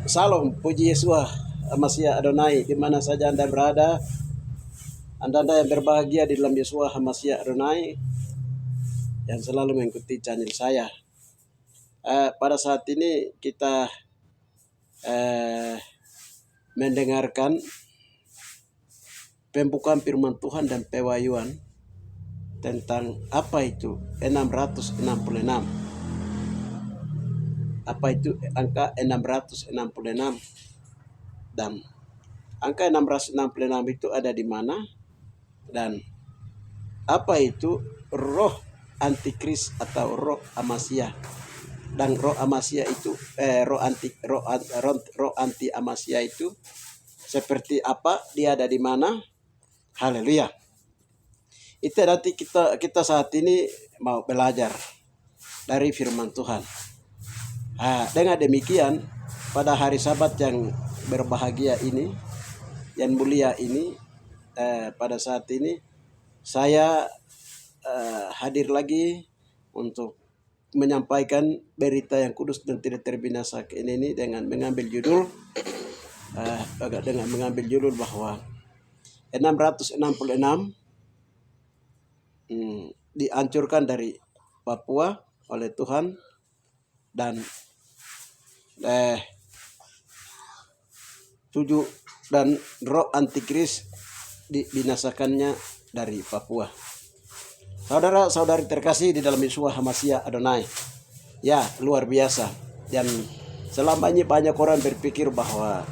Salam, puji Yesus, Masya Adonai, di mana saja Anda berada, Anda yang berbahagia di dalam Yesus, Masya Adonai, yang selalu mengikuti channel saya. Pada saat ini kita mendengarkan pembukaan firman Tuhan dan pewahyuan tentang apa itu 666. Apa itu angka 666? Dan angka 666 itu ada di mana? Dan apa itu roh antikris atau roh Amasya? Dan roh Amasya itu roh anti Amasya itu seperti apa? Dia ada di mana? Haleluya. Itu nanti kita saat ini mau belajar dari firman Tuhan. Dengan demikian, pada hari Sabat yang berbahagia ini, yang mulia ini, pada saat ini saya hadir lagi untuk menyampaikan berita yang kudus dan tidak terbinasa ini dengan mengambil judul bahwa 666 dihancurkan dari Papua oleh Tuhan, dan 7 dan roh antikris dibinasakannya dari Papua. Saudara-saudari terkasih di dalam Yesus Masya Adonai, ya luar biasa. Dan selama ini banyak orang berpikir bahwa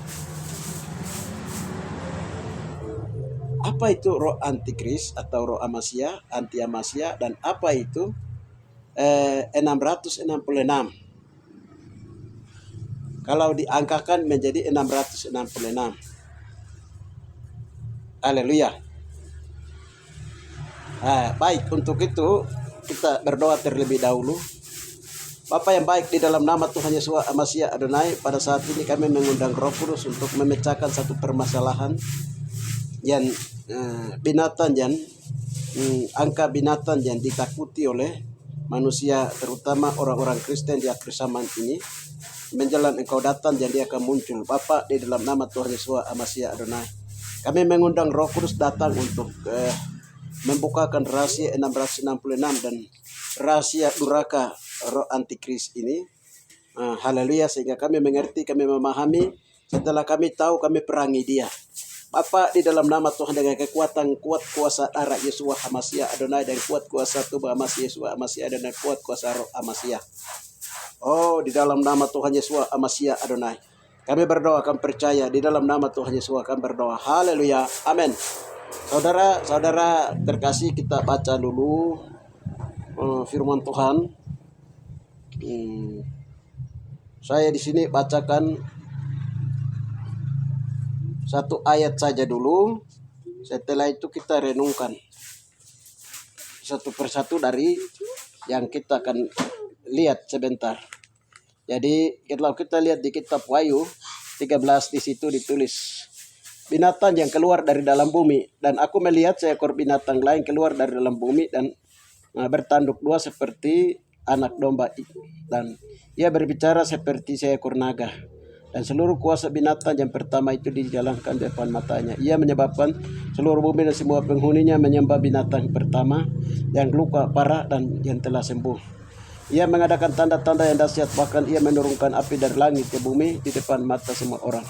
apa itu roh antikris atau roh Amasya, anti Amasya, dan apa itu 666. Kalau diangkakan menjadi 666. Haleluya. Baik, untuk itu kita berdoa terlebih dahulu. Bapa yang baik, di dalam nama Tuhan Yesus Masya Adonai, pada saat ini kami mengundang Roh Kudus untuk memecahkan satu permasalahan yang binatang yang angka binatang yang ditakuti oleh manusia, terutama orang-orang Kristen di akhir zaman ini. Menjelang Engkau datang, jadi akan muncul. Bapa, di dalam nama Tuhan Yesus Masya Adonai, kami mengundang Roh Kudus datang untuk membukakan rahasia 666 dan rahasia duraka roh antikris ini. Haleluya, sehingga kami mengerti, kami memahami. Setelah kami tahu, kami perangi dia. Bapa, di dalam nama Tuhan, dengan kekuatan kuat kuasa darah Yesus Masya Adonai, dan kuat kuasa tubuh Amasya Yesus Masya Adonai, dan kuat kuasa roh Amasya. Oh, di dalam nama Tuhan Yesus Masya Adonai, kami berdoa, kami percaya. Di dalam nama Tuhan Yesus kami berdoa. Haleluya. Amin. Saudara-saudara terkasih, kita baca dulu firman Tuhan. Saya di sini bacakan satu ayat saja dulu. Setelah itu kita renungkan satu persatu dari yang kita akan lihat sebentar. Jadi kalau kita lihat di kitab Wahyu 13, di situ ditulis, binatang yang keluar dari dalam bumi, dan aku melihat seekor binatang lain keluar dari dalam bumi dan bertanduk dua seperti anak domba, dan ia berbicara seperti seekor naga. Dan seluruh kuasa binatang yang pertama itu dijalankan di depan matanya. Ia menyebabkan seluruh bumi dan semua penghuninya menyembah binatang pertama yang luka parah dan yang telah sembuh. Ia mengadakan tanda-tanda yang dahsyat, bahkan ia menurunkan api dari langit ke bumi di depan mata semua orang,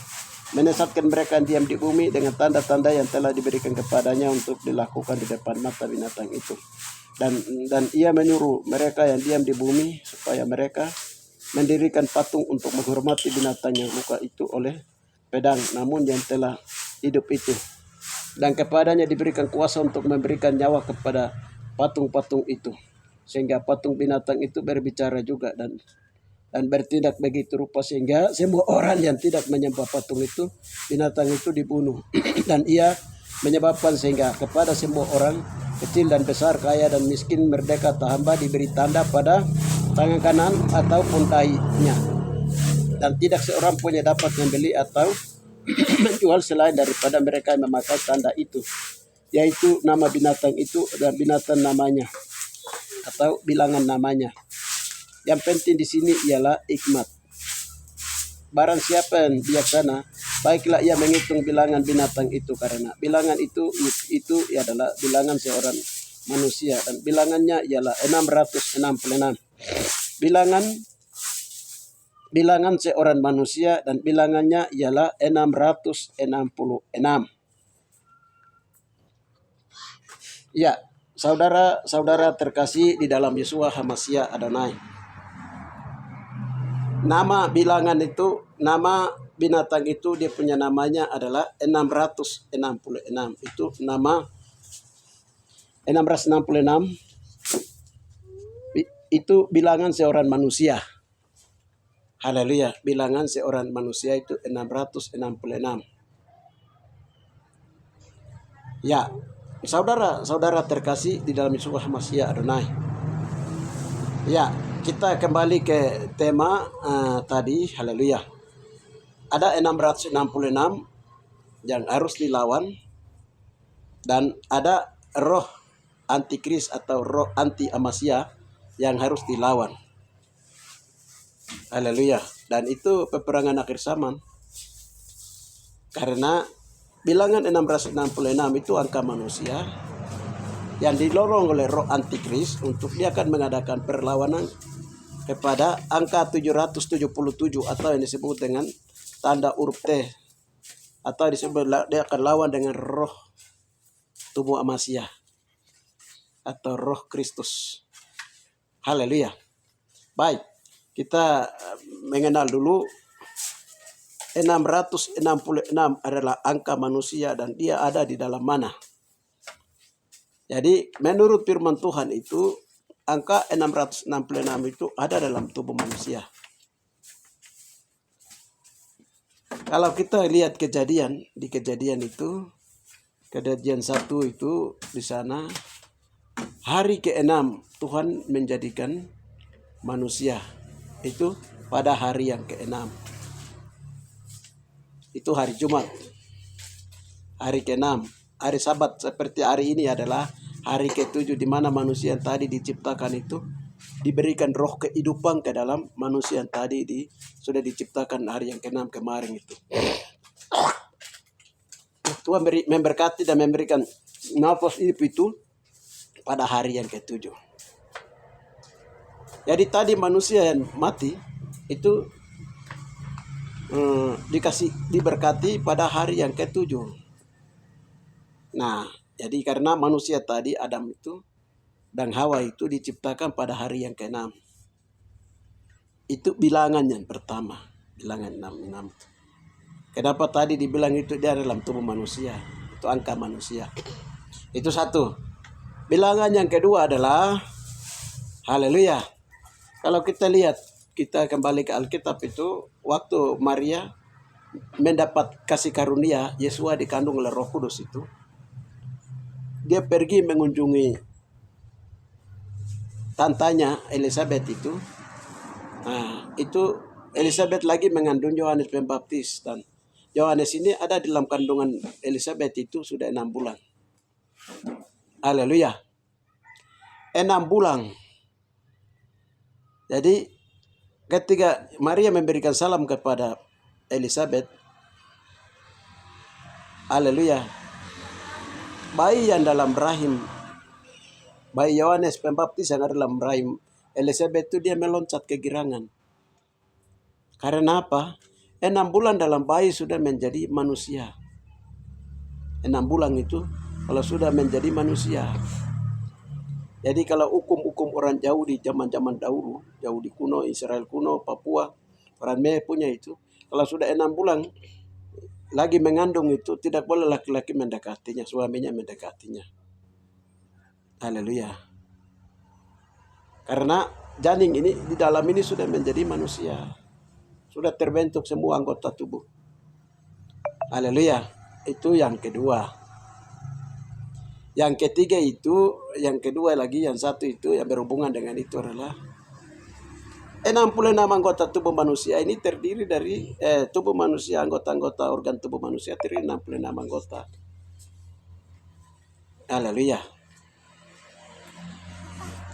menyesatkan mereka yang diam di bumi dengan tanda-tanda yang telah diberikan kepadanya untuk dilakukan di depan mata binatang itu. Dan ia menyuruh mereka yang diam di bumi supaya mereka mendirikan patung untuk menghormati binatang yang luka itu oleh pedang, namun yang telah hidup itu. Dan kepadanya diberikan kuasa untuk memberikan nyawa kepada patung-patung itu, sehingga patung binatang itu berbicara juga dan bertindak begitu rupa, sehingga semua orang yang tidak menyembah patung itu, binatang itu, dibunuh. Dan ia menyebabkan sehingga kepada semua orang, kecil dan besar, kaya dan miskin, merdeka tak hamba, diberi tanda pada tangan kanan ataupun dahinya, dan tidak seorang pun yang dapat membeli atau menjual selain daripada mereka yang memakai tanda itu, yaitu nama binatang itu dan binatang namanya atau bilangan namanya. Yang penting di sini ialah hikmat. barang siapa yang bijaksana, baiklah ia menghitung bilangan binatang itu, karena bilangan itu adalah bilangan seorang manusia, dan bilangannya ialah 666. Bilangan seorang manusia dan bilangannya ialah 666. Ya, saudara-saudara terkasih di dalam Yeshua HaMashiach Adonai. Nama bilangan itu, nama binatang itu dia punya namanya adalah 666. Itu nama 666 itu bilangan seorang manusia. Haleluya, bilangan seorang manusia itu 666. Ya, saudara-saudara terkasih di dalam Yeshua HaMashiach Adonai. Ya, kita kembali ke tema tadi, haleluya. Ada 666 yang harus dilawan, dan ada roh antikris atau roh anti Amasya yang harus dilawan. Haleluya. Dan itu peperangan akhir zaman. Karena bilangan 666 itu angka manusia yang didorong oleh roh antikris untuk dia akan mengadakan perlawanan kepada angka 777 atau yang disebut dengan tanda huruf T, atau disebut dia akan lawan dengan roh tubuh Amasya atau roh Kristus. Haleluya. Baik, kita mengenal dulu 666 adalah angka manusia, dan dia ada di dalam mana. Jadi menurut firman Tuhan itu angka 666 itu ada dalam tubuh manusia. Kalau kita lihat kejadian, di kejadian itu, kejadian 1 itu di sana hari ke-6 Tuhan menjadikan manusia itu pada hari yang ke-6. Itu hari Jumat. Hari ke-6, hari Sabat seperti hari ini adalah hari ke-7, di mana manusia yang tadi diciptakan itu diberikan roh kehidupan ke dalam manusia yang tadi sudah diciptakan hari yang ke-6 kemarin itu. Tuhan memberkati dan memberikan nafas hidup itu pada hari yang ke-7. Jadi tadi manusia yang mati itu diberkati pada hari yang ke-7. Nah, jadi karena manusia tadi, Adam itu dan Hawa itu diciptakan pada hari yang ke-6. Itu bilangan yang pertama, bilangan 66. Kenapa tadi dibilang itu dia dalam tubuh manusia? Itu angka manusia. Itu satu. Bilangan yang kedua adalah, haleluya. Kalau kita lihat, kita kembali ke Alkitab itu, waktu Maria mendapat kasih karunia, Yesua dikandung oleh Roh Kudus itu, dia pergi mengunjungi tantanya Elizabeth itu. Nah, itu Elizabeth lagi mengandung Yohanes Pembaptis, dan Yohanes ini ada di dalam kandungan Elizabeth itu sudah 6 bulan. Haleluya. 6 bulan. Jadi ketika Maria memberikan salam kepada Elizabeth, haleluya, bayi yang dalam rahim, bayi Yohanes Pembaptis yang ada dalam rahim Elizabeth itu dia meloncat kegirangan. Karena apa? 6 bulan dalam bayi sudah menjadi manusia. 6 bulan itu kalau sudah menjadi manusia. Jadi kalau hukum-hukum orang jauh di zaman-zaman dahulu, jauh di kuno, Israel kuno, Papua, orang Melayu punya itu, kalau sudah 6 bulan lagi mengandung itu, tidak boleh laki-laki mendekatinya, suaminya mendekatinya. Haleluya. Karena janin ini di dalam ini sudah menjadi manusia. Sudah terbentuk semua anggota tubuh. Haleluya. Itu yang kedua. Yang ketiga itu, yang kedua lagi, yang satu itu yang berhubungan dengan itu adalah 66 anggota tubuh manusia ini terdiri dari tubuh manusia, anggota-anggota organ tubuh manusia terdiri 66 anggota. Haleluya.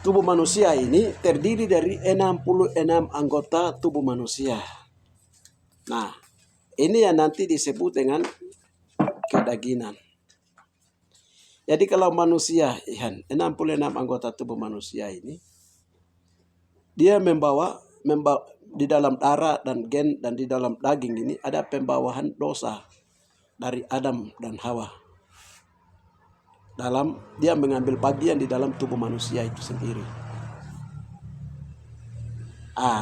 Tubuh manusia ini terdiri dari 66 anggota tubuh manusia. Nah, ini yang nanti disebut dengan kedagingan. Jadi kalau manusia, 66 anggota tubuh manusia ini, dia membawa di dalam darah dan gen dan di dalam daging ini ada pembawahan dosa dari Adam dan Hawa. Dia mengambil bagian di dalam tubuh manusia itu sendiri.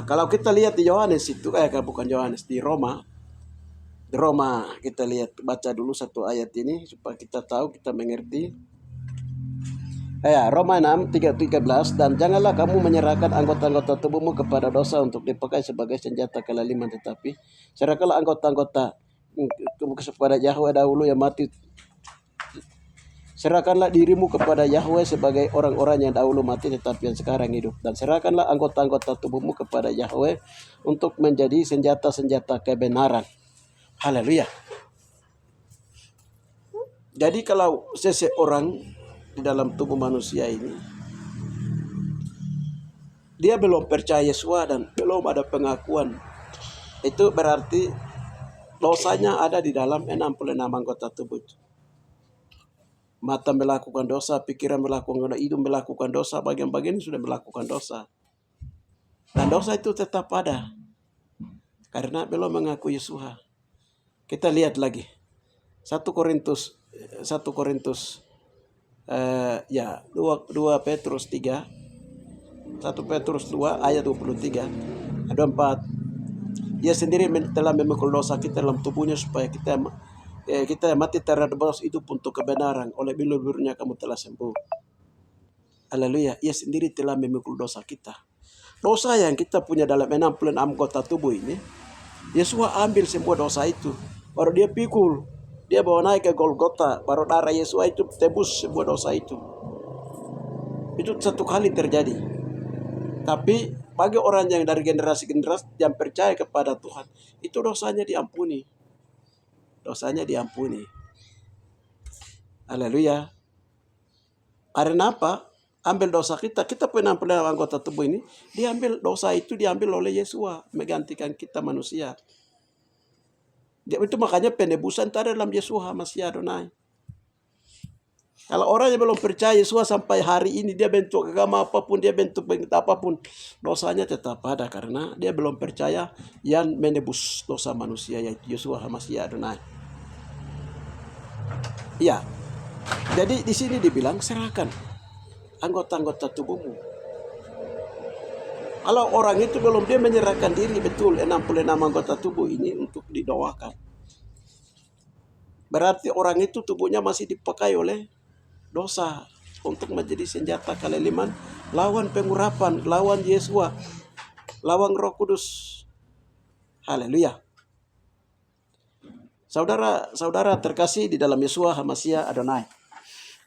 Kalau kita lihat di Yohanes itu, bukan Yohanes, di Roma kita lihat, baca dulu satu ayat ini supaya kita tahu, kita mengerti. Roma 6:13, dan janganlah kamu menyerahkan anggota-anggota tubuhmu kepada dosa untuk dipakai sebagai senjata kelaliman, tetapi serahkanlah anggota-anggota kepada Yahweh dahulu yang mati. Serahkanlah dirimu kepada Yahweh sebagai orang-orang yang dahulu mati tetapi yang sekarang hidup. Dan serahkanlah anggota-anggota tubuhmu kepada Yahweh untuk menjadi senjata-senjata kebenaran. Haleluya. Jadi kalau seseorang di dalam tubuh manusia ini, dia belum percaya Yesus dan belum ada pengakuan, itu berarti dosanya ada di dalam 66 anggota tubuh itu. Mata melakukan dosa, pikiran melakukan dosa, hidung melakukan dosa, bagian-bagian sudah melakukan dosa. Dan dosa itu tetap ada karena belum mengaku Yesus. Kita lihat lagi 1 Korintus 2 Petrus 3, 1 Petrus 2 ayat 23, ada 4. Dia sendiri telah memikul dosa kita dalam tubuhnya supaya kita mati terhadap dosa itu untuk kebenaran. Oleh bilur-bilurnya kamu telah sembuh. Haleluya. Ia sendiri telah memikul dosa kita. Dosa yang kita punya dalam 66 anggota tubuh ini, Yesus ambil semua dosa itu. Baru dia pikul. Dia bawa naik ke Golgota. Baru darah Yesus itu tebus semua dosa itu. Itu satu kali terjadi. Tapi bagi orang yang dari generasi-generasi yang percaya kepada Tuhan, itu dosanya diampuni. Dosanya diampuni. Haleluya. Karena apa? Ambil dosa kita punya anggota tubuh ini, dosa itu diambil oleh Yesus, menggantikan kita manusia. Itu makanya penebusan itu ada dalam Yesus Masih Adonai. Kalau orang yang belum percaya Yesus sampai hari ini, dia bentuk agama apapun, dia bentuk apapun, dosanya tetap ada karena dia belum percaya yang menebus dosa manusia, yaitu Yesus Masih Adonai. Ya, jadi di sini dibilang serahkan anggota-anggota tubuhmu. Kalau orang itu belum dia menyerahkan diri betul 66 anggota tubuh ini untuk didoakan, berarti orang itu tubuhnya masih dipakai oleh dosa untuk menjadi senjata kelaliman, lawan pengurapan, lawan Yesus, lawan Roh Kudus. Haleluya. Saudara terkasih di dalam Yesus Masih Adonai.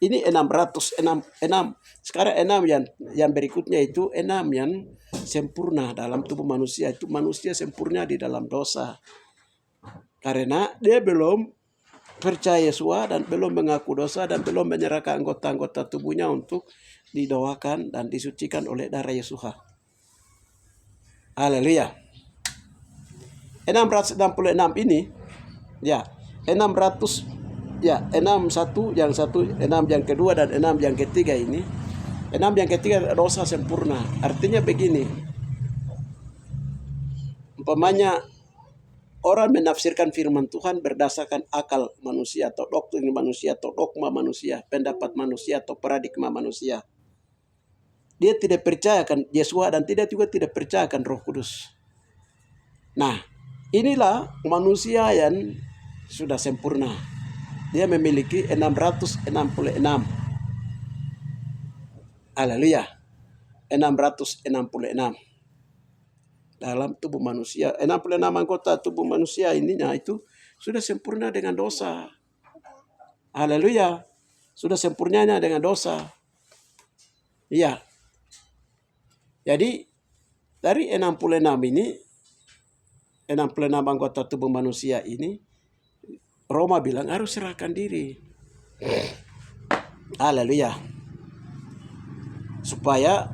Ini 606. Sekarang 6 yang berikutnya itu 6 yang sempurna dalam tubuh manusia. Itu manusia sempurna di dalam dosa. Karena dia belum percaya Yesus dan belum mengaku dosa dan belum menyerahkan anggota-anggota tubuhnya untuk didoakan dan disucikan oleh darah Yesus. Haleluya. 666 ini, 6 yang satu, 6 yang kedua dan 6 yang ketiga ini. 6 yang ketiga dosa sempurna. Artinya begini. Umpamanya orang menafsirkan firman Tuhan berdasarkan akal manusia atau doktrin manusia atau dogma manusia, pendapat manusia atau paradigma manusia. Dia tidak percayakan Yesus dan juga tidak percayakan Roh Kudus. Nah, inilah manusia yang sudah sempurna. Dia memiliki 666. Haleluya. 666. Dalam tubuh manusia, 66 anggota tubuh manusia ininya itu sudah sempurna dengan dosa. Haleluya. Sudah sempurnanya dengan dosa. Iya. Jadi dari 66 ini, 66 anggota tubuh manusia ini, Roma bilang harus serahkan diri. Haleluya. Supaya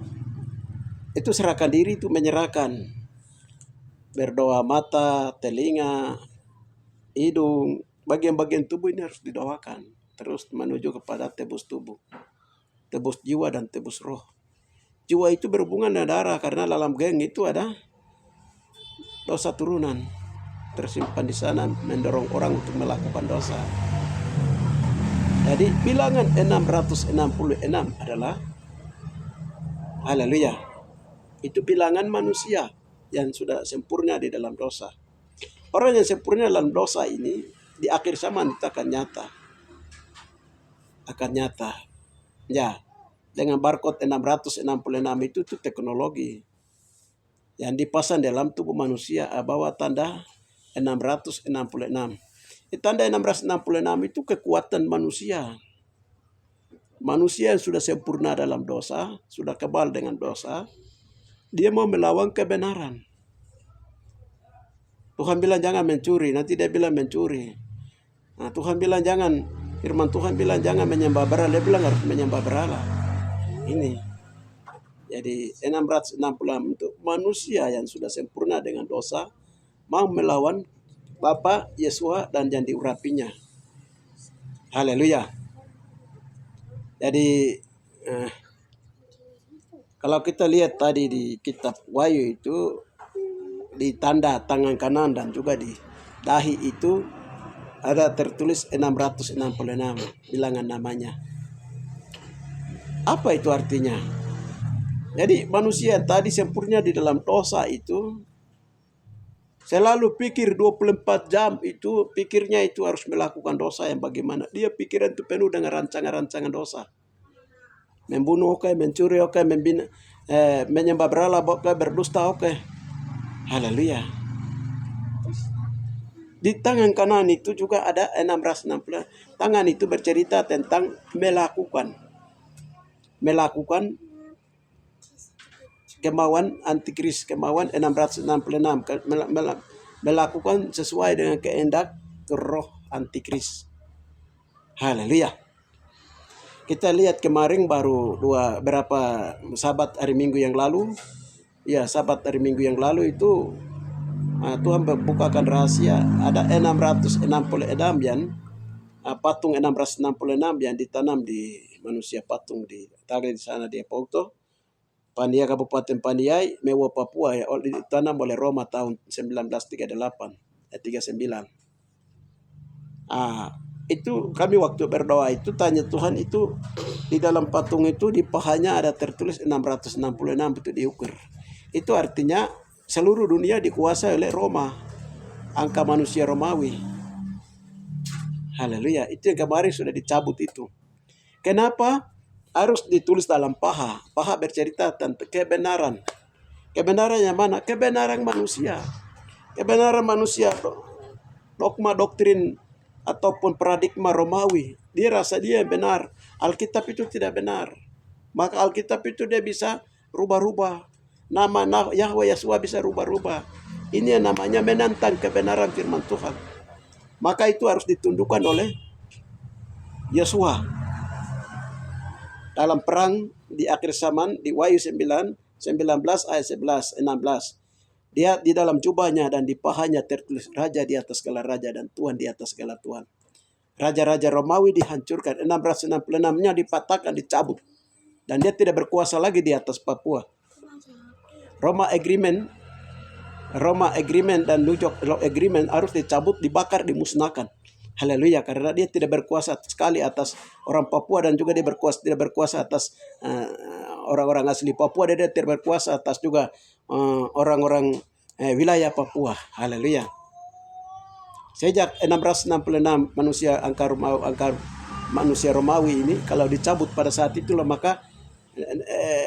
itu serahkan diri itu menyerahkan. berdoa mata, telinga, hidung, bagian-bagian tubuh ini harus didoakan. Terus menuju kepada tebus tubuh, tebus jiwa dan tebus roh. Jiwa itu berhubungan dengan darah karena dalam geng itu ada dosa turunan tersimpan di sana mendorong orang untuk melakukan dosa. Jadi bilangan 666 adalah haleluya. Itu bilangan manusia yang sudah sempurna di dalam dosa. Orang yang sempurna dalam dosa ini di akhir zaman itu akan nyata. Akan nyata. Ya, dengan barcode 666 itu teknologi yang dipasang dalam tubuh manusia bawa tanda 666. Tanda 666 itu kekuatan manusia. Manusia yang sudah sempurna dalam dosa, sudah kebal dengan dosa, dia mau melawan kebenaran. Tuhan bilang jangan mencuri, nanti dia bilang mencuri. Nah, Tuhan bilang jangan, firman Tuhan bilang jangan menyembah berhala, dia bilang harus menyembah berhala. Ini. Jadi 666 untuk manusia yang sudah sempurna dengan dosa, mau melawan Bapa, Yesua, dan yang diurapinya. Haleluya. Jadi kalau kita lihat tadi di kitab Wahyu itu, di tanda tangan kanan dan juga di dahi itu ada tertulis 666 bilangan namanya. Apa itu artinya? Jadi manusia yang tadi sempurna di dalam dosa itu selalu pikir 24 jam itu, pikirnya itu harus melakukan dosa yang bagaimana. Dia pikiran itu penuh dengan rancangan-rancangan dosa. Membunuh oke, mencuri oke, menyembah berhala oke, berdusta oke. Haleluya. Di tangan kanan itu juga ada 660. Tangan itu bercerita tentang melakukan kemauan antikris, kemauan 666, melakukan sesuai dengan kehendak roh antikris. Haleluya. Kita lihat kemarin baru berapa sabat hari Minggu yang lalu. Ya, sabat hari Minggu yang lalu itu Tuhan membukakan rahasia. Ada 666 yang patung 666 yang ditanam di manusia patung di Tagle di sana di Pauto. Paniai Kabupaten Paniai, Mewa Papua ya, ditanam oleh Roma tahun 1938, 39. Itu kami waktu berdoa itu tanya Tuhan itu di dalam patung itu di pahanya ada tertulis 666 itu diukur. Itu artinya seluruh dunia dikuasai oleh Roma, angka manusia Romawi. Haleluya, itu yang kemarin sudah dicabut itu. Kenapa? Harus ditulis dalam paha. Paha bercerita tentang kebenaran. Kebenaran yang mana? Kebenaran manusia. Kebenaran manusia, dogma doktrin ataupun paradigma Romawi. Dia rasa dia yang benar. Alkitab itu tidak benar. Maka Alkitab itu dia bisa rubah-rubah. Nama Yahweh Yesua bisa rubah-rubah. Ini yang namanya menantang kebenaran firman Tuhan. Maka itu harus ditundukkan oleh Yesua. Dalam perang di akhir zaman di Wahyu 19 ayat 11, 16. Dia di dalam jubahnya dan di pahanya tertulis raja di atas segala raja dan Tuhan di atas segala Tuhan. Raja-raja Romawi dihancurkan. 666-nya dipatahkan, dicabut. Dan dia tidak berkuasa lagi di atas Papua. Roma Agreement dan New York Law Agreement harus dicabut, dibakar, dimusnahkan. Haleluya, karena dia tidak berkuasa sekali atas orang Papua dan juga dia tidak berkuasa atas orang-orang asli Papua, dia tidak berkuasa atas juga orang-orang wilayah Papua. Haleluya. Sejak 666 angka manusia Romawi ini kalau dicabut pada saat itulah maka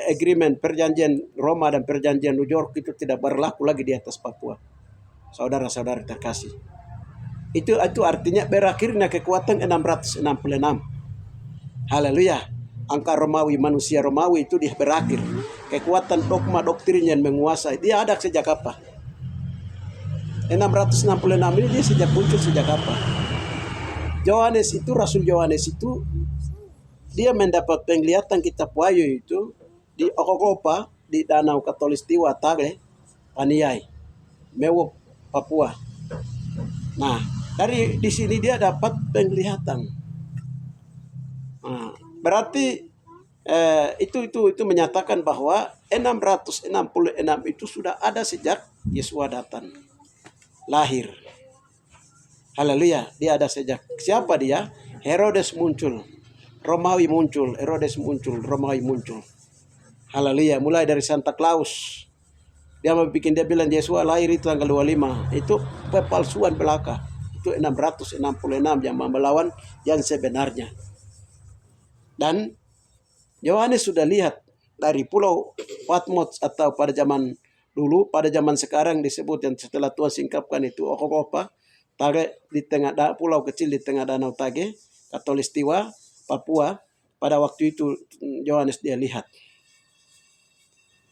agreement perjanjian Roma dan perjanjian New York itu tidak berlaku lagi di atas Papua. Saudara-saudara terkasih. Itu artinya berakhirnya kekuatan 666. Haleluya. Angka Romawi, manusia Romawi itu dia berakhir. Kekuatan dogma doktrin yang menguasai. Dia ada sejak apa? 666 ini dia muncul sejak apa? Yohanes itu, Rasul Yohanes itu, dia mendapat penglihatan kitab Wahyu itu di Okokopa, di Danau Katulistiwa, Tagle, Paniai. Mewok, Papua. Nah, dari di sini dia dapat penglihatan. Nah, berarti itu menyatakan bahwa 666 itu sudah ada sejak Yesua datang lahir. Haleluya, dia ada sejak. Siapa dia? Herodes muncul, Romawi muncul, Herodes muncul, Romawi muncul. Haleluya, mulai dari Santa Claus. Dia bilang Yesua lahir itu tanggal 25. Itu kepalsuan belaka. Itu 666 yang melawan yang sebenarnya. Dan Yohanes sudah lihat dari pulau Patmos atau pada zaman dulu, pada zaman sekarang disebut yang setelah Tuhan singkapkan itu Okokopa, Tage di tengah pulau kecil di tengah Danau Tage, Katulistiwa, Papua. Pada waktu itu Yohanes dia lihat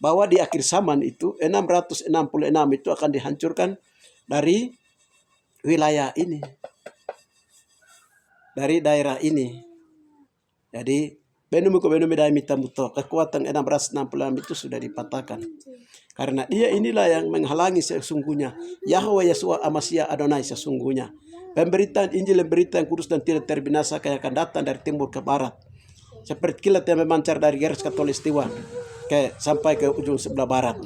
bahwa di akhir zaman itu 666 itu akan dihancurkan dari wilayah ini, dari daerah ini. Jadi benumi dai mitamuto, kekuatan 666 itu sudah dipatahkan. Karena dia inilah yang menghalangi sesungguhnya Yahweh Yeshua Amasia Adonai sesungguhnya. Pemberitaan Injil yang berita yang kudus dan tidak terbinasakan akan datang dari timur ke barat. Seperti kilat yang memancar dari garis Katulistiwa sampai ke ujung sebelah barat.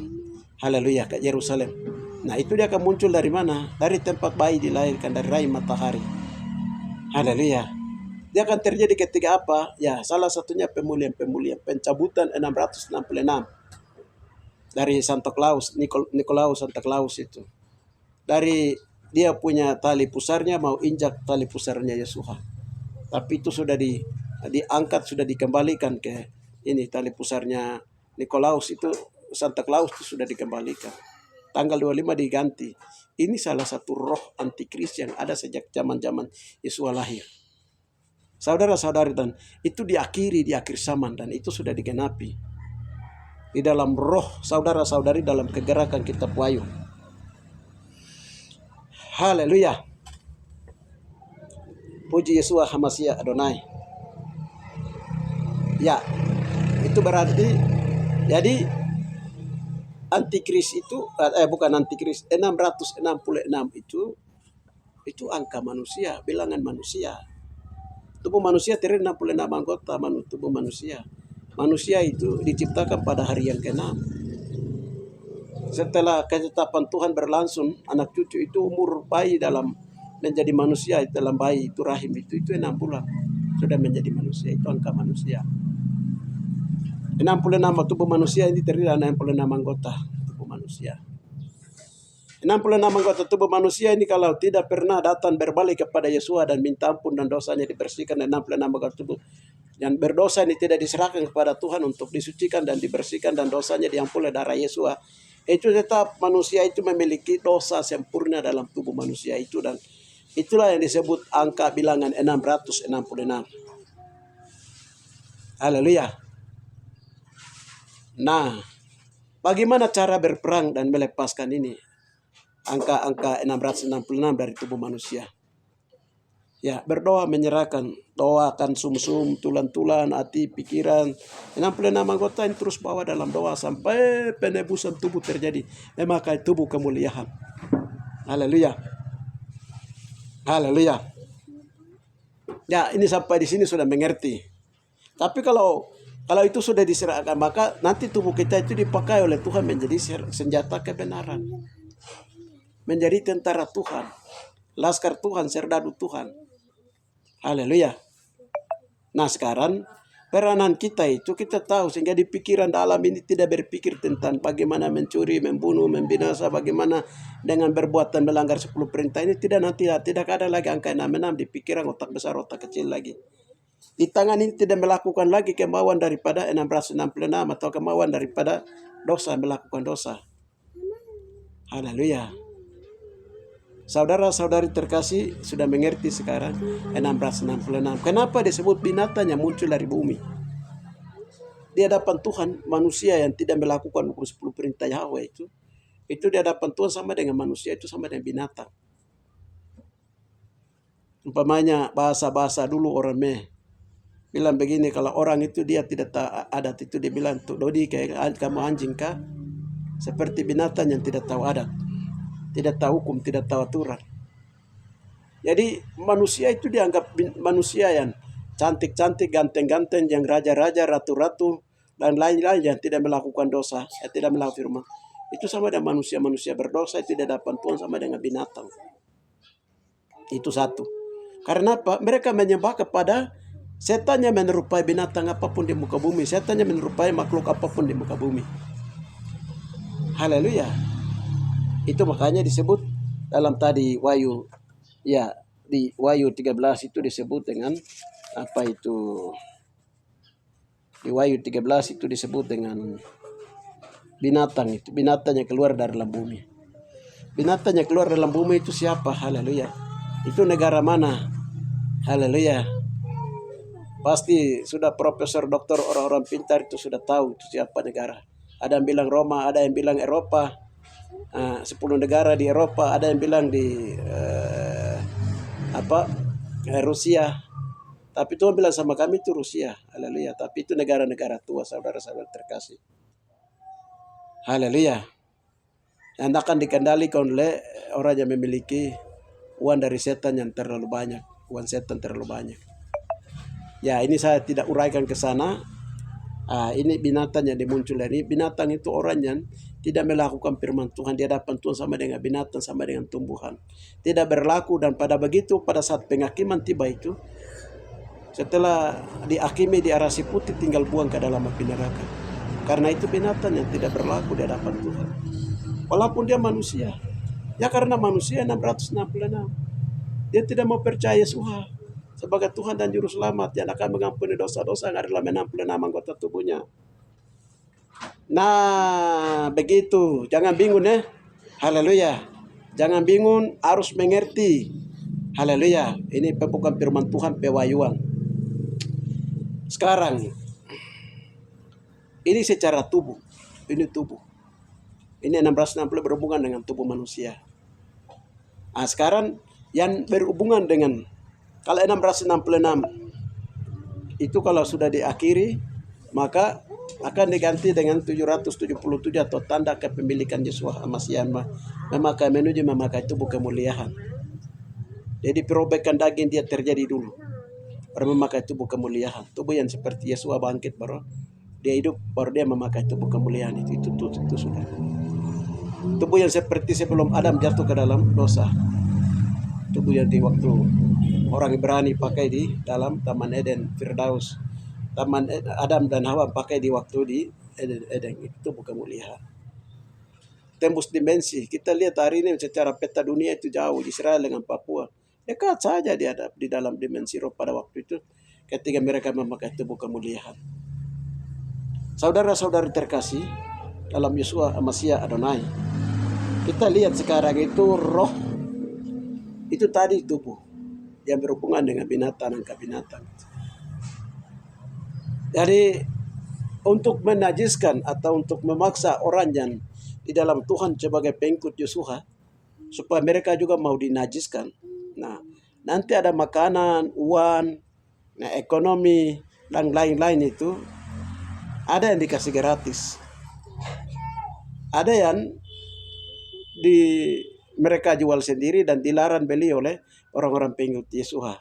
Haleluya, ke Yerusalem. Nah, itu dia akan muncul dari mana? Dari tempat bayi dilahirkan, dari rahim matahari. Haleluya. Dia akan terjadi ketika apa? Ya, salah satunya pemulihan, pencabutan 666 dari Santa Claus, Nikolaus Santa Claus itu. Dari dia punya tali pusarnya mau injak tali pusarnya Yesua. Tapi itu sudah diangkat, sudah dikembalikan ke ini tali pusarnya Nikolaus itu, Santa Claus itu sudah dikembalikan. Tanggal 25 diganti. Ini salah satu roh antikris yang ada sejak zaman-zaman Yesua lahir. Saudara-saudari, dan itu diakhiri di akhir zaman dan itu sudah digenapi di dalam roh saudara-saudari dalam kegerakan kitab Wahyu. Haleluya. Puji Yesua Hamasia Adonai. Ya, itu berarti jadi antikris itu bukan antikris, 666 itu angka manusia, bilangan manusia. Tubuh manusia terdiri 66 anggota tubuh manusia. Manusia itu diciptakan pada hari yang ke-6. Setelah ketetapan Tuhan berlangsung, anak cucu itu umur bayi dalam menjadi manusia dalam bayi itu rahim itu 6 bulan sudah menjadi manusia. Itu angka manusia. 66 tubuh manusia ini terdiri dari 66 anggota tubuh manusia. 66 anggota tubuh manusia ini kalau tidak pernah datang berbalik kepada Yesua dan minta ampun dan dosanya dibersihkan, 66 anggota tubuh yang berdosa ini tidak diserahkan kepada Tuhan untuk disucikan dan dibersihkan dan dosanya diampuni darah Yesua, itu tetap manusia itu memiliki dosa sempurna dalam tubuh manusia itu, dan itulah yang disebut angka bilangan 666. Haleluya. Nah, bagaimana cara berperang dan melepaskan ini? Angka-angka 666 dari tubuh manusia. Ya, berdoa, menyerahkan, doakan sumsum, tulan-tulan, hati, pikiran. 66 anggota ini terus bawa dalam doa sampai penebusan tubuh terjadi. Memakai tubuh kemuliaan. Haleluya. Haleluya. Ya, ini sampai di sini sudah mengerti. Tapi kalau itu sudah diserahkan, maka nanti tubuh kita itu dipakai oleh Tuhan menjadi senjata kebenaran. Menjadi tentara Tuhan. Laskar Tuhan, serdadu Tuhan. Haleluya. Nah, sekarang peranan kita itu kita tahu, sehingga di pikiran dalam ini tidak berpikir tentang bagaimana mencuri, membunuh, membinasa, bagaimana dengan berbuatan melanggar 10 perintah ini. Tidak ada lagi angka 66 di pikiran, otak besar, otak kecil lagi. Di tangan ini tidak melakukan lagi kemauan daripada 666 atau kemauan daripada dosa, melakukan dosa. Haleluya. Saudara-saudari terkasih sudah mengerti sekarang 666. Kenapa disebut binatang yang muncul dari bumi? Di hadapan Tuhan, manusia yang tidak melakukan 10 perintah Yahweh itu di hadapan Tuhan sama dengan manusia, itu sama dengan binatang. Umpamanya bahasa dulu orang bilang begini, kalau orang itu dia tidak tahu adat itu dia bilang, tuh Dodi kayak kamu anjing kah? Seperti binatang yang tidak tahu adat. tidak tahu hukum, tidak tahu aturan. Jadi manusia itu dianggap manusia yang cantik-cantik, ganteng-ganteng, yang raja-raja, ratu-ratu, dan lain-lain yang tidak melakukan dosa, tidak melakukan firman. Itu sama dengan manusia-manusia berdosa, itu di hadapan Tuhan sama dengan binatang. Itu satu. Karena apa? Mereka menyembah kepada setan yang menyerupai binatang apapun di muka bumi. Setan yang menyerupai makhluk apapun di muka bumi. Haleluya. Itu makanya disebut dalam tadi Wahyu, ya di Wahyu 13 itu disebut dengan apa itu? Di Wahyu 13 itu disebut dengan binatang itu. Binatang yang keluar dari dalam bumi. Binatang yang keluar dalam bumi itu siapa? Haleluya. Itu negara mana? Haleluya. Pasti sudah profesor, doktor, orang-orang pintar itu sudah tahu itu siapa negara. Ada yang bilang Roma, ada yang bilang Eropa. 10 negara di Eropa, ada yang bilang di Rusia. Tapi Tuhan bilang sama kami itu Rusia. Haleluya. Tapi itu negara-negara tua, saudara-saudara terkasih. Haleluya. Yang akan dikendalikan oleh orang yang memiliki uang dari setan yang terlalu banyak. Uang setan terlalu banyak. Ya, ini saya tidak uraikan ke sana. Ini binatang yang dimuncul dari binatang itu orang yang tidak melakukan firman Tuhan di hadapan Tuhan sama dengan binatang, sama dengan tumbuhan. Tidak berlaku, dan pada saat penghakiman tiba itu, setelah dihakimi di arasi putih, tinggal buang ke dalam api neraka. Karena itu binatang yang tidak berlaku di hadapan Tuhan. Walaupun dia manusia. Ya karena manusia 666. Dia tidak mau percaya Yesus sebagai Tuhan dan Juru Selamat yang akan mengampuni dosa-dosa yang adalah 66 anggota tubuhnya. Nah, begitu. Jangan bingung ya. Haleluya. Jangan bingung, harus mengerti. Haleluya. Ini pembukaan firman Tuhan, pewahyuan. Sekarang, ini secara tubuh. Ini tubuh. Ini 660 berhubungan dengan tubuh manusia. Sekarang yang berhubungan dengan, kalau 666 itu kalau sudah diakhiri, maka akan diganti dengan 777 atau tanda kepemilikan Yeshua Mashiach, memakai tubuh kemuliaan. Jadi perobekan daging dia terjadi dulu, baru memakai tubuh kemuliaan. Tubuh yang seperti Yeshua bangkit, baru dia hidup, baru dia memakai tubuh kemuliaan itu sudah. Tubuh yang seperti sebelum Adam jatuh ke dalam dosa. Tubuh yang di waktu orang Ibrani pakai di dalam Taman Eden, Firdaus. Taman Adam dan Hawa pakai di waktu di Eden. Itu bukan kemuliaan. Tembus dimensi. Kita lihat hari ini secara peta dunia itu jauh. Israel dengan Papua. Dekat saja di dalam dimensi roh pada waktu itu. Ketika mereka memakai tubuh kemuliaan. Saudara-saudari terkasih, dalam Yeshua Mashiach Adonai, kita lihat sekarang itu roh. Itu tadi tubuh yang berhubungan dengan binatang dan kabinatang. Jadi untuk menajiskan atau untuk memaksa orang yang di dalam Tuhan sebagai pengikut Yeshua, supaya mereka juga mau dinajiskan. Nah, nanti ada makanan, uang, ekonomi, dan lain-lain itu, ada yang dikasih gratis. Ada yang mereka jual sendiri dan dilarang beli oleh orang-orang pengikut Yeshua.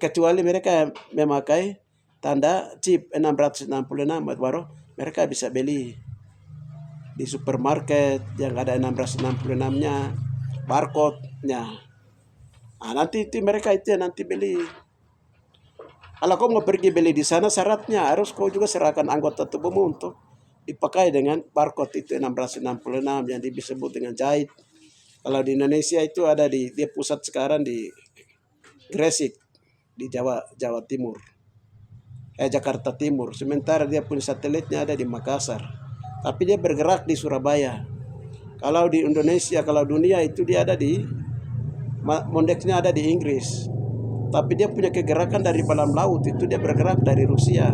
Kecuali mereka memakai tanda chip 666, baru mereka bisa beli di supermarket yang ada 666-nya, barcode-nya. Nanti itu mereka itu yang nanti beli. Kalau kau mau pergi beli di sana, syaratnya harus kau juga serahkan anggota tubuhmu untuk dipakai dengan barcode itu 666 yang disebut dengan jahit. Kalau di Indonesia itu ada dia pusat sekarang di Gresik, di Jawa Timur, Jakarta Timur. Sementara dia punya satelitnya ada di Makassar, tapi dia bergerak di Surabaya. Kalau di Indonesia, kalau dunia itu dia ada di Mondeksnya ada di Inggris, tapi dia punya kegerakan dari dalam laut itu dia bergerak dari Rusia.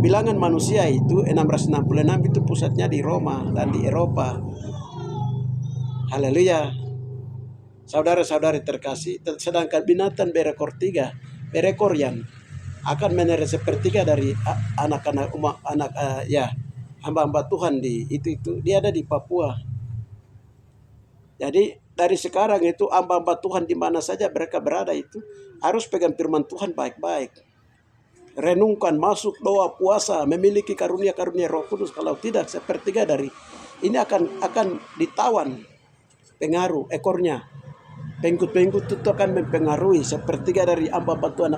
Bilangan manusia itu 666 itu pusatnya di Roma dan di Eropa. Haleluya. Saudara-saudari terkasih, sedangkan binatang berekor 3, berekor yang akan menerima sepertiga dari anak-anak hamba-hamba Tuhan di itu dia ada di Papua. Jadi dari sekarang itu hamba-hamba Tuhan di mana saja mereka berada itu harus pegang firman Tuhan baik-baik. Renungkan, masuk doa, puasa, memiliki karunia-karunia Roh Kudus. Kalau tidak, sepertiga dari ini akan ditawan pengaruh ekornya. Pengikut-pengikut itu akan mempengaruhi sepertiga dari hamba-hamba Tuhan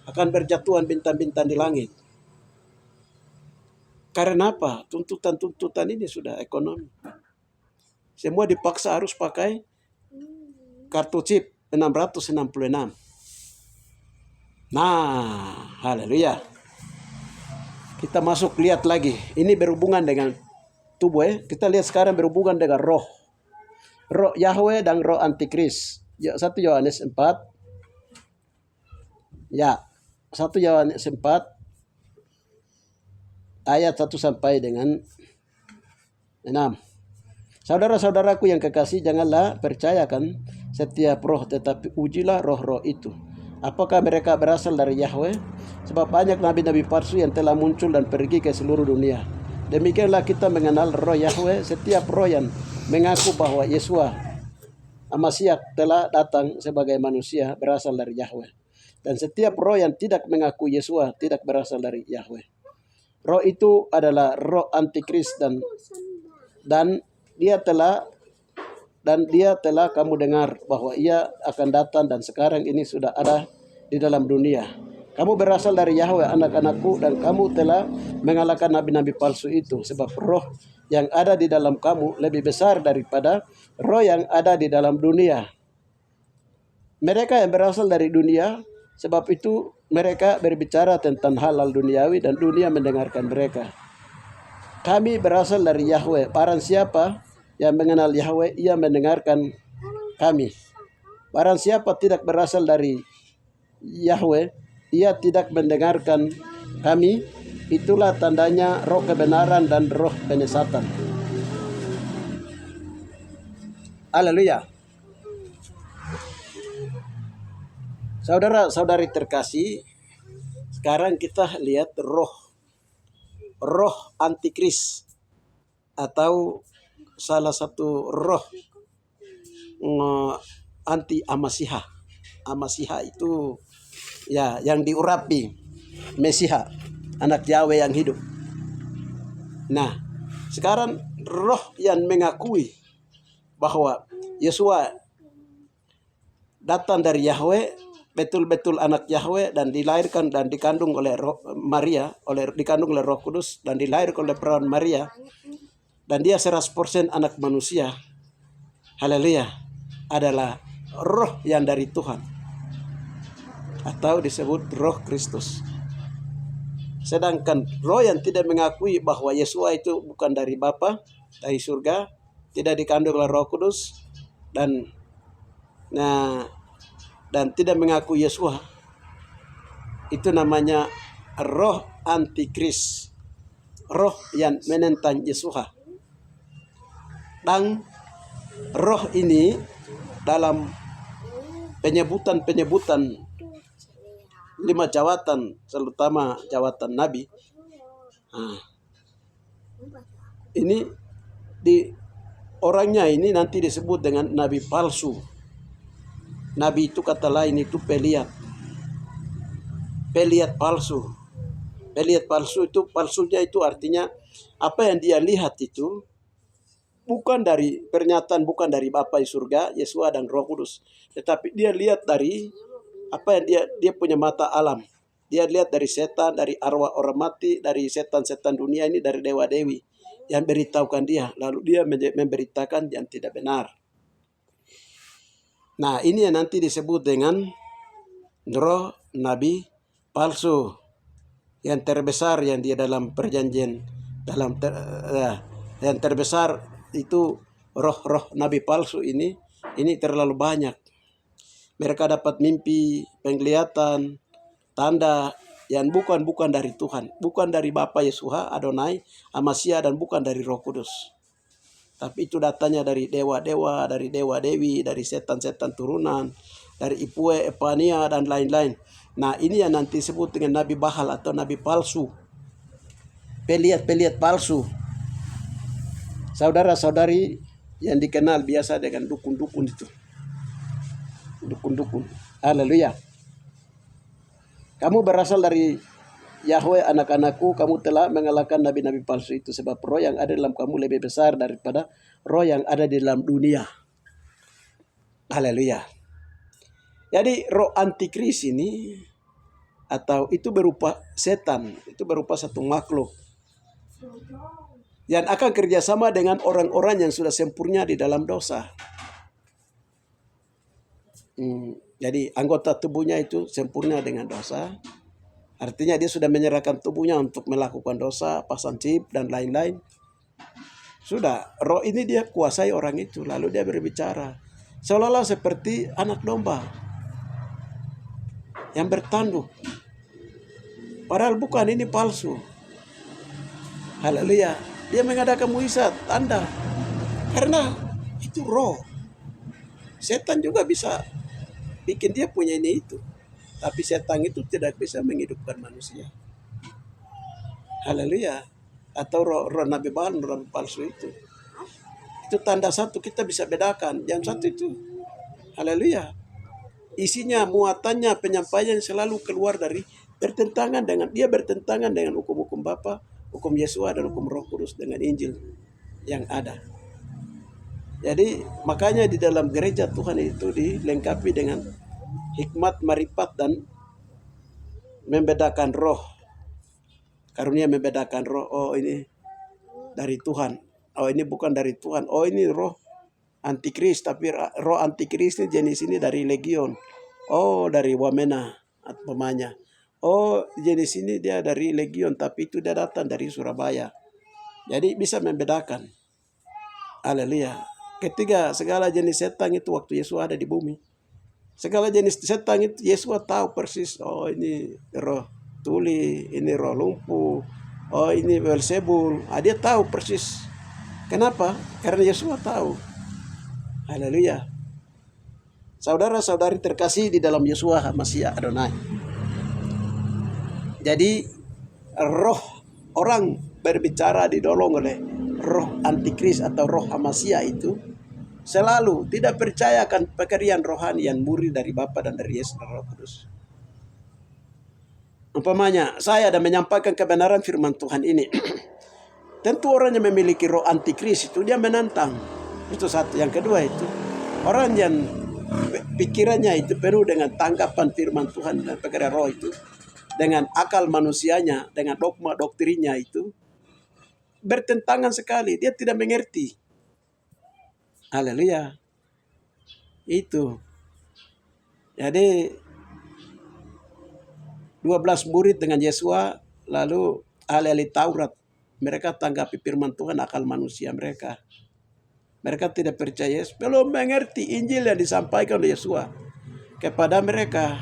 akan berjatuhan bintang-bintang di langit. Karena apa? Tuntutan-tuntutan ini sudah ekonomi. Semua dipaksa harus pakai kartu chip 666. Nah, haleluya. Kita masuk lihat lagi. Ini berhubungan dengan tubuh ya. Kita lihat sekarang berhubungan dengan roh. Roh Yahweh dan roh antikris. 1 Yohanes 4. Ya, 1 Yohanes 4 ayat 1 sampai dengan 6. Saudara-saudaraku yang kekasih, janganlah percayakan setiap roh, tetapi ujilah roh-roh itu. Apakah mereka berasal dari Yahweh? Sebab banyak nabi-nabi palsu yang telah muncul dan pergi ke seluruh dunia. Demikianlah kita mengenal roh Yahweh. Setiap roh yang mengaku bahwa Yesua Masiah telah datang sebagai manusia berasal dari Yahweh. Dan setiap roh yang tidak mengaku Yesua tidak berasal dari Yahweh. Roh itu adalah roh antikris dan dia telah kamu dengar bahwa ia akan datang dan sekarang ini sudah ada di dalam dunia. Kamu berasal dari Yahweh, anak-anakku, dan kamu telah mengalahkan nabi-nabi palsu itu. Sebab roh yang ada di dalam kamu lebih besar daripada roh yang ada di dalam dunia. Mereka yang berasal dari dunia, sebab itu mereka berbicara tentang hal-hal duniawi dan dunia mendengarkan mereka. Kami berasal dari Yahweh. Barang siapa yang mengenal Yahweh, ia mendengarkan kami. Barang siapa tidak berasal dari Yahweh, ia tidak mendengarkan kami. Itulah tandanya roh kebenaran dan roh penyesatan. Haleluya. Saudara-saudari terkasih, sekarang kita lihat roh antikris atau salah satu roh anti Amasiha. Amasiha itu ya yang diurapi Mesiha, anak Yahweh yang hidup. Nah, sekarang roh yang mengakui bahwa Yesua datang dari Yahweh, betul-betul anak Yahweh dan dilahirkan dan dikandung oleh Maria, dikandung oleh Roh Kudus dan dilahirkan oleh perawan Maria, dan dia 100% anak manusia. Haleluya. Adalah roh yang dari Tuhan atau disebut roh Kristus. Sedangkan roh yang tidak mengakui bahwa Yesua itu bukan dari Bapa, dari surga, tidak dikandung oleh Roh Kudus dan tidak mengaku Yesua, itu namanya roh antikris, roh yang menentang Yesua. Dan roh ini dalam penyebutan 5 jawatan, terutama jawatan Nabi, ini di orangnya ini nanti disebut dengan nabi palsu. Nabi itu kata lain itu peliat palsu. Peliat palsu itu, palsunya itu artinya apa yang dia lihat itu bukan dari pernyataan, bukan dari Bapa di surga, Yesua dan Roh Kudus, tetapi dia lihat dari apa yang dia punya mata alam. Dia lihat dari setan, dari arwah orang mati, dari setan-setan dunia ini, dari dewa-dewi yang beritahukan dia, lalu dia memberitakan yang tidak benar. Nah, ini yang nanti disebut dengan roh nabi palsu yang terbesar yang dia dalam perjanjian yang terbesar itu roh nabi palsu ini terlalu banyak. Mereka dapat mimpi, penglihatan, tanda yang bukan dari Tuhan, bukan dari Bapa Yesua Adonai Amasiah, dan bukan dari Roh Kudus. Tapi itu datanya dari dewa-dewa, dari dewa-dewi, dari setan-setan turunan, dari Ipue, Epania, dan lain-lain. Nah, ini yang nanti disebut dengan nabi bahal atau nabi palsu. peliat-peliat palsu. Saudara-saudari yang dikenal biasa dengan dukun-dukun itu. Dukun-dukun. Haleluya. Kamu berasal dari Yahweh, anak-anakku, kamu telah mengalahkan nabi-nabi palsu itu. Sebab roh yang ada dalam kamu lebih besar daripada roh yang ada di dalam dunia. Haleluya. Jadi roh antikris ini, atau itu berupa setan, itu berupa satu makhluk yang akan kerjasama dengan orang-orang yang sudah sempurna di dalam dosa. Jadi anggota tubuhnya itu sempurna dengan dosa. Artinya dia sudah menyerahkan tubuhnya untuk melakukan dosa, pasang chip dan lain-lain. Sudah, roh ini dia kuasai orang itu. Lalu dia berbicara seolah-olah seperti anak domba yang bertanduk. Padahal bukan, ini palsu. Haleluya. Dia mengadakan mukjizat, tanda. Karena itu roh. Setan juga bisa bikin dia punya ini itu. Tapi setan itu tidak bisa menghidupkan manusia. Haleluya. Atau roh nabi bahan, roh nabi palsu itu. Itu tanda satu, kita bisa bedakan. Yang satu itu, haleluya, isinya, muatannya, penyampaian selalu keluar dari bertentangan dengan hukum-hukum Bapa, hukum Yesus dan hukum Roh Kudus, dengan Injil yang ada. Jadi makanya di dalam gereja Tuhan itu dilengkapi dengan hikmat, marifat, dan membedakan roh. Karunia membedakan roh. Oh, ini dari Tuhan. Oh, ini bukan dari Tuhan. Oh, ini roh antikris. Tapi roh antikris ini jenis ini dari legion. Oh, dari Wamena atau pemanya. Oh, jenis ini dia dari legion, tapi itu dia datang dari Surabaya. Jadi bisa membedakan. Haleluya. Ketiga, segala jenis setan itu waktu Yesus ada di bumi. Segala jenis setan itu Yesus tahu persis. Oh, ini roh tuli, ini roh lumpuh. Oh, ini Beelzebul. Dia tahu persis. Kenapa? Karena Yesus tahu. Haleluya. Saudara-saudari terkasih di dalam Yeshua HaMashiach Adonai. Jadi roh orang berbicara didolong oleh roh antikris atau roh Hamashiach itu selalu tidak percaya akan pekerjaan rohani yang murni dari Bapa dan dari Yesus dan Roh Kudus. Umpamanya, saya ada menyampaikan kebenaran firman Tuhan ini. Tentu orang yang memiliki roh antikris itu dia menantang. Itu satu. Yang kedua itu, orang yang pikirannya itu penuh dengan tanggapan firman Tuhan dan pekerjaan roh itu, dengan akal manusianya, dengan dogma doktrinnya itu bertentangan sekali. Dia tidak mengerti. Haleluya. Itu. Jadi 12 murid dengan Yesua, lalu ahli-ahli Taurat, mereka tanggapi firman Tuhan akal manusia mereka. Mereka tidak percaya, belum mengerti Injil yang disampaikan oleh Yesua kepada mereka.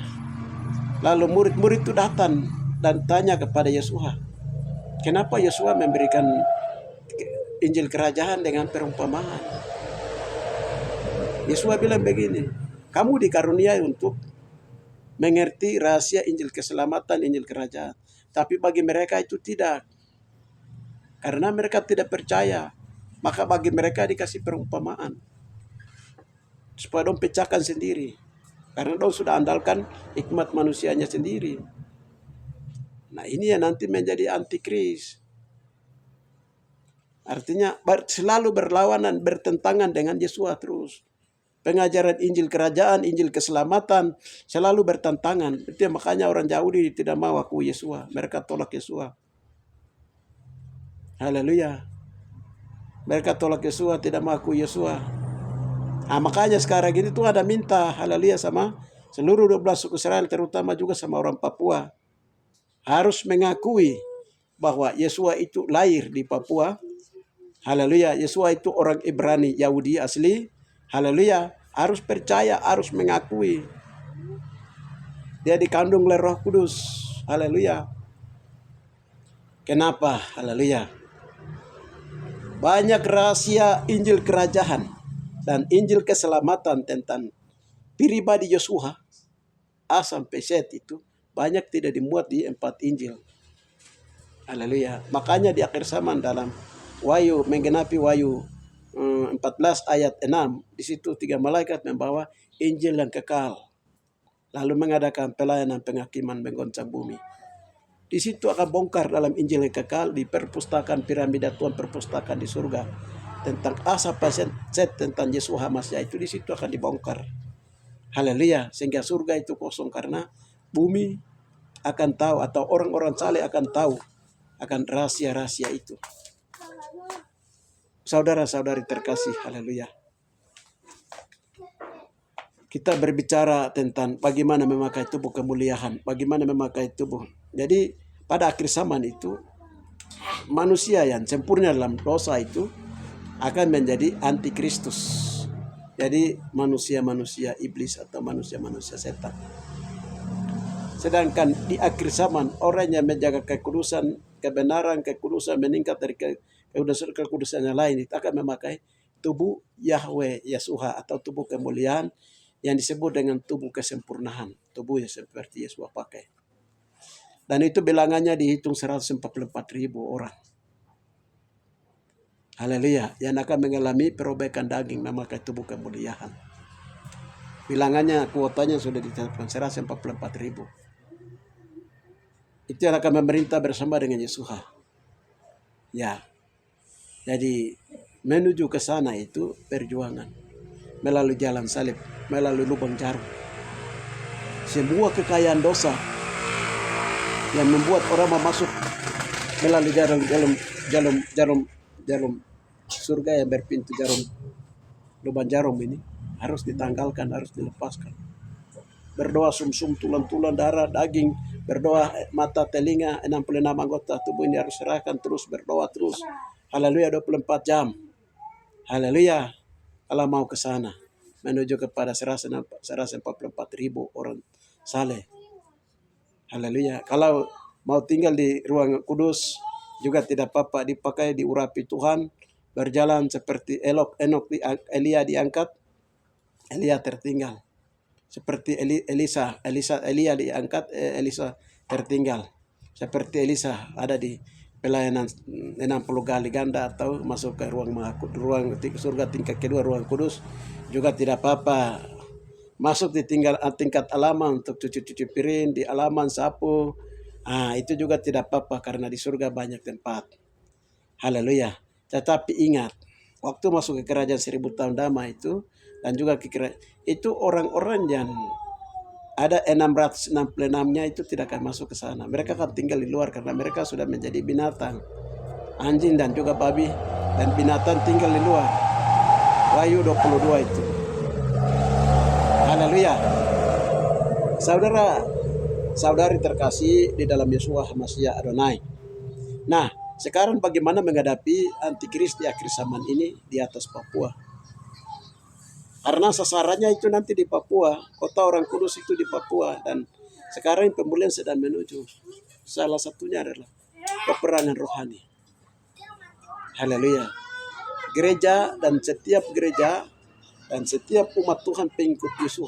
Lalu murid-murid itu datang dan tanya kepada Yesua, kenapa Yesua memberikan Injil kerajaan dengan perumpamaan? Yesua bilang begini, kamu dikaruniai untuk mengerti rahasia Injil keselamatan, Injil kerajaan. Tapi bagi mereka itu tidak. Karena mereka tidak percaya. Maka bagi mereka dikasih perumpamaan. Supaya dong pecahkan sendiri. Karena dong sudah andalkan hikmat manusianya sendiri. Nah, ini yang nanti menjadi antikris. Artinya selalu berlawanan, bertentangan dengan Yesua terus. Pengajaran Injil kerajaan, Injil keselamatan selalu bertentangan. Itu makanya orang Yahudi tidak mau aku Yesua. Mereka tolak Yesua. Haleluya. Mereka tolak Yesua, tidak mau aku Yesua. Nah, makanya sekarang ini Tuhan ada minta, haleluya, sama seluruh 12 suku Israel, terutama juga sama orang Papua. Harus mengakui bahwa Yesua itu lahir di Papua. Haleluya. Yesua itu orang Ibrani, Yahudi asli. Haleluya. Harus percaya, harus mengakui. Dia dikandung oleh Roh Kudus. Haleluya. Kenapa? Haleluya. Banyak rahasia Injil kerajaan dan Injil keselamatan tentang pribadi Yeshua A sampai Z itu banyak tidak dimuat di 4 Injil. Haleluya. Makanya di akhir zaman dalam Wahyu, menggenapi Wahyu 14 ayat 6, di situ 3 malaikat membawa Injil yang kekal, lalu mengadakan pelayanan penghakiman menggoncang bumi. Di situ akan bongkar dalam Injil yang kekal di perpustakaan piramida Tuhan, perpustakaan di surga, tentang asap set tentang Yesus Hamasiah itu di situ akan dibongkar. Haleluya. Sehingga surga itu kosong karena bumi akan tahu, atau orang-orang saleh akan tahu akan rahasia-rahasia itu. Saudara-saudari terkasih, haleluya. Kita berbicara tentang bagaimana memakai tubuh kemuliaan, bagaimana memakai tubuh. Jadi pada akhir zaman itu manusia yang sempurna dalam dosa itu akan menjadi antikristus. Jadi manusia-manusia iblis atau manusia-manusia setan. Sedangkan di akhir zaman orang yang menjaga kekudusan, kebenaran, kekudusan meningkat dari kekudusan yang lain itu akan memakai tubuh Yahweh Yeshua atau tubuh kemuliaan yang disebut dengan tubuh kesempurnaan, tubuh yang seperti Yesus pakai. Dan itu bilangannya dihitung 144.000 orang. Haleluya, yang akan mengalami perobekan daging memakai tubuh kemuliaan. Bilangannya, kuotanya sudah ditetapkan 144.000. Itu yang akan memerintah bersama dengan Yesus. Ya, jadi menuju ke sana itu perjuangan melalui jalan salib, melalui lubang jarum. Semua kekayaan dosa yang membuat orang masuk melalui jarum surga yang berpintu jarum, lubang jarum ini harus ditanggalkan, harus dilepaskan. Berdoa sumsum, tulang-tulang, darah, daging, berdoa mata, telinga, 66 anggota tubuh ini harus serahkan terus, berdoa terus. Haleluya, 24 jam. Haleluya. Allah mau ke sana menuju kepada 144.000 orang saleh. Haleluya. Kalau mau tinggal di ruang kudus juga tidak apa-apa, dipakai, diurapi Tuhan, berjalan seperti Enok Elia diangkat, Elia tertinggal. Seperti Elia diangkat, Elisa tertinggal. Seperti Elisa ada di pelayanan 60 kali ganda atau masuk ke ruang surga tingkat kedua, ruang kudus, juga tidak apa-apa. Masuk di tingkat alaman untuk cuci-cuci piring, di alaman sapu, itu juga tidak apa-apa karena di surga banyak tempat. Haleluya. Tetapi ingat, waktu masuk ke kerajaan 1000 tahun damai itu, dan juga itu orang-orang yang ada 666-nya itu tidak akan masuk ke sana. Mereka akan tinggal di luar karena mereka sudah menjadi binatang. Anjing dan juga babi dan binatang tinggal di luar. Wahyu 22 itu. Haleluya. Saudara, saudari terkasih di dalam Yesus Hamasiah Adonai. Nah, sekarang bagaimana menghadapi antikris di akhir zaman ini di atas Papua? Karena sasarannya itu nanti di Papua, kota orang kudus itu di Papua, dan sekarang pemulihan sedang menuju. Salah satunya adalah peperangan rohani. Haleluya. Gereja dan setiap umat Tuhan pengikut Yesus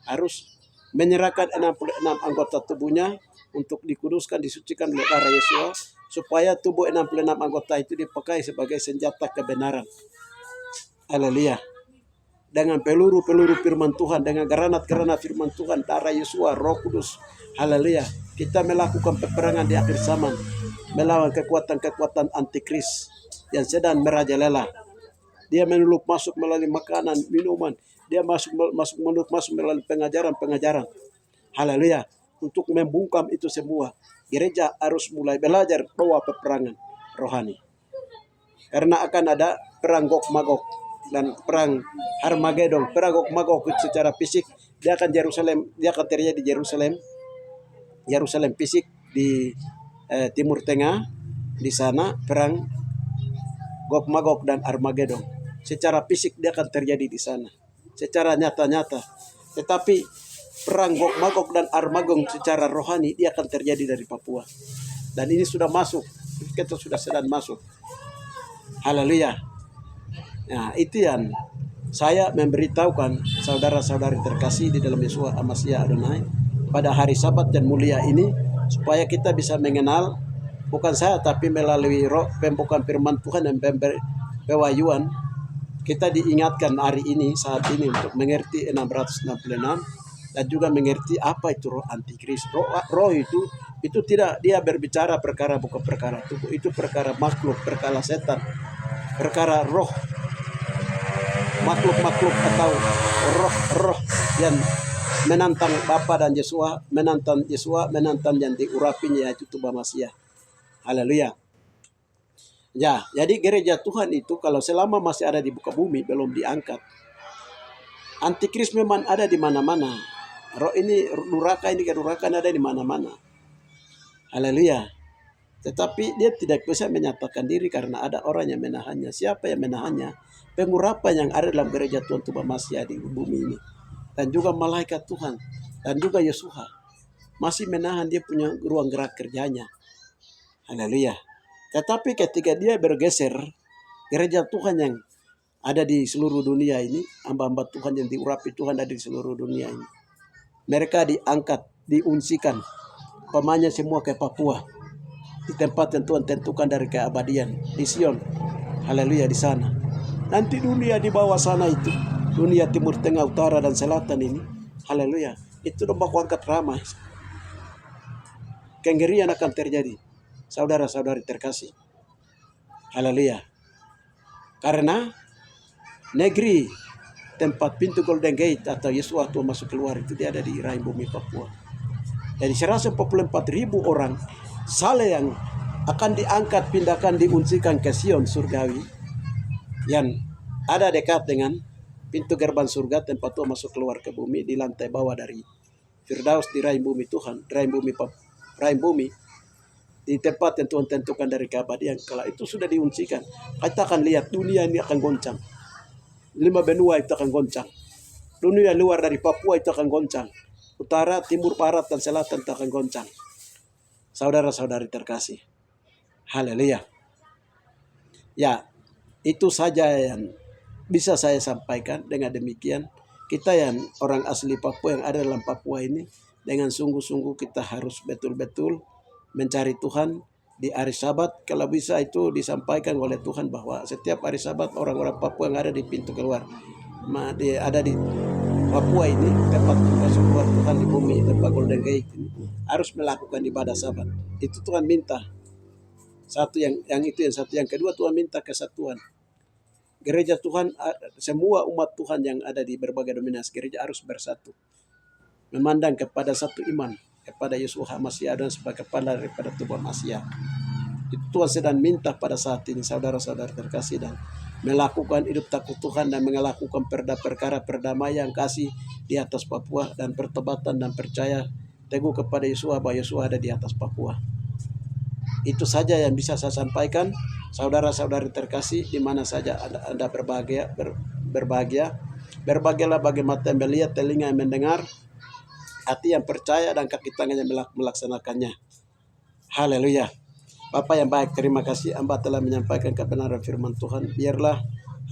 harus menyerahkan 66 anggota tubuhnya untuk dikuduskan, disucikan oleh darah Yesus, supaya tubuh 66 anggota itu dipakai sebagai senjata kebenaran. Haleluya. Dengan peluru-peluru firman Tuhan, dengan granat-granat firman Tuhan, darah Yesus, Roh Kudus. Haleluya. Kita melakukan peperangan di akhir zaman, melawan kekuatan-kekuatan antikris yang sedang merajalela. Dia menyulut masuk melalui makanan, minuman. Dia masuk melalui pengajaran-pengajaran. Haleluya. Untuk membungkam itu semua, gereja harus mulai belajar bahwa peperangan rohani. Karena akan ada perang Gog Magog dan perang Harmagedon. Perang Gog Magog secara fisik dia akan terjadi di Yerusalem fisik di Timur Tengah. Di sana perang Gog Magog dan Armageddon. Secara fisik dia akan terjadi di sana, secara nyata-nyata. Tetapi perang Gog Magog dan Armageddon secara rohani dia akan terjadi dari Papua. Dan ini sudah masuk, kita sudah sedang masuk. Haleluya. Nah, itu yang saya memberitahukan saudara-saudari terkasih di dalam Yesus Hamasiah Adonai pada hari Sabat yang mulia ini, supaya kita bisa mengenal bukan saya tapi melalui roh pembukaan firman Tuhan dan pewahyuan, kita diingatkan hari ini saat ini untuk mengerti 666 dan juga mengerti apa itu roh antikris. Roh itu tidak dia berbicara perkara bukan perkara tubuh, itu perkara makhluk, perkara setan, perkara roh, makhluk atau roh yang menantang Bapa dan Yesua, menantang yang diurapinya, yaitu tubuh Masiah. Haleluya. Ya, jadi gereja Tuhan itu kalau selama masih ada di muka bumi belum diangkat. Antikris memang ada di mana-mana. Roh ini duraka ada di mana-mana. Haleluya. Tetapi dia tidak bisa menyatakan diri karena ada orang yang menahannya. Siapa yang menahannya? Pengurapan yang ada dalam gereja Tuhan tubuh Masiah di bumi ini. Dan juga malaikat Tuhan. Dan juga Yesua. Masih menahan dia punya ruang gerak kerjanya. Haleluya. Tetapi ketika dia bergeser, gereja Tuhan yang ada di seluruh dunia ini, hamba-hamba Tuhan yang diurapi Tuhan ada di seluruh dunia ini. Mereka diangkat, diunsikan, pemanya semua ke Papua. Di tempat yang Tuhan tentukan dari keabadian, di Sion. Haleluya, di sana. Nanti dunia di bawah sana itu, dunia timur, tengah, utara, dan selatan ini, haleluya, itu domba angkat ramai. Kengerian akan terjadi. Saudara-saudari terkasih. Haleluya. Karena negeri tempat pintu Golden Gate atau Yesua Tuhan masuk keluar itu dia ada di rahim bumi Papua. Dari 144.000 orang saleh yang akan diangkat, pindahkan, diunsikan ke Sion surgawi yang ada dekat dengan pintu gerbang surga tempat Tuhan masuk keluar ke bumi di lantai bawah dari Firdaus di rahim bumi Tuhan, rahim bumi di tempat yang Tuhan tentukan dari keabadian. Kalau itu sudah diuncikan, kita akan lihat dunia ini akan goncang. 5 benua itu akan goncang. Dunia luar dari Papua itu akan goncang. Utara, timur, barat, dan selatan itu akan goncang. Saudara-saudari terkasih. Haleluya. Ya, itu saja yang bisa saya sampaikan. Dengan demikian, kita yang orang asli Papua yang ada dalam Papua ini, dengan sungguh-sungguh kita harus betul-betul mencari Tuhan di hari Sabat. Kalau bisa itu disampaikan oleh Tuhan bahwa setiap hari Sabat orang-orang Papua yang ada di pintu keluar, ada di Papua ini, tempat masuk keluar Tuhan di bumi, tempat Golden Gate ini, harus melakukan ibadah Sabat. Itu Tuhan minta. Satu yang satu, yang kedua Tuhan minta kesatuan. Gereja Tuhan, semua umat Tuhan yang ada di berbagai dominasi gereja harus bersatu, memandang kepada satu iman, kepada Yesua Masiah dan sebagai kepala daripada tubuh Masiah. Itu Tuhan sedang minta pada saat ini, saudara-saudara terkasih, dan melakukan hidup takut Tuhan dan melakukan perkara perdamaian kasih di atas Papua dan pertobatan dan percaya teguh kepada Yesua bahwa Yesua ada di atas Papua. Itu saja yang bisa saya sampaikan, saudara-saudari terkasih, di mana saja Anda berbahagia. Berbahagialah bagi mata yang melihat, telinga yang mendengar, hati yang percaya, dan kaki tangan yang melaksanakannya. Haleluya. Bapa yang baik, terima kasih hamba telah menyampaikan kebenaran firman Tuhan. Biarlah,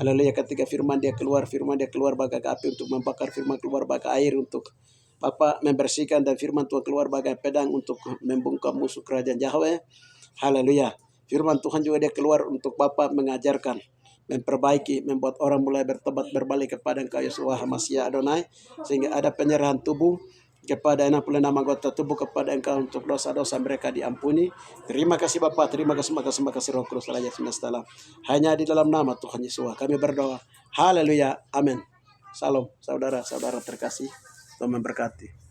haleluya, ketika firman dia keluar bagai api untuk membakar, firman keluar bagai air untuk Bapa membersihkan, dan firman Tuhan keluar bagai pedang untuk membungkam musuh kerajaan Yahweh. Haleluya. Firman Tuhan juga dia keluar untuk Bapa mengajarkan, memperbaiki, membuat orang mulai bertobat berbalik kepada Engkau Yesua Masiah Adonai, sehingga ada penyerahan tubuh kepada 66 anggota tubuh kepada Engkau untuk dosa-dosa mereka diampuni. Terima kasih Bapa, terima kasih Roh Kudus Allah semesta alam. Hanya di dalam nama Tuhan Yesus kami berdoa. Haleluya. Amin. Salam saudara-saudara terkasih. Tuhan memberkati.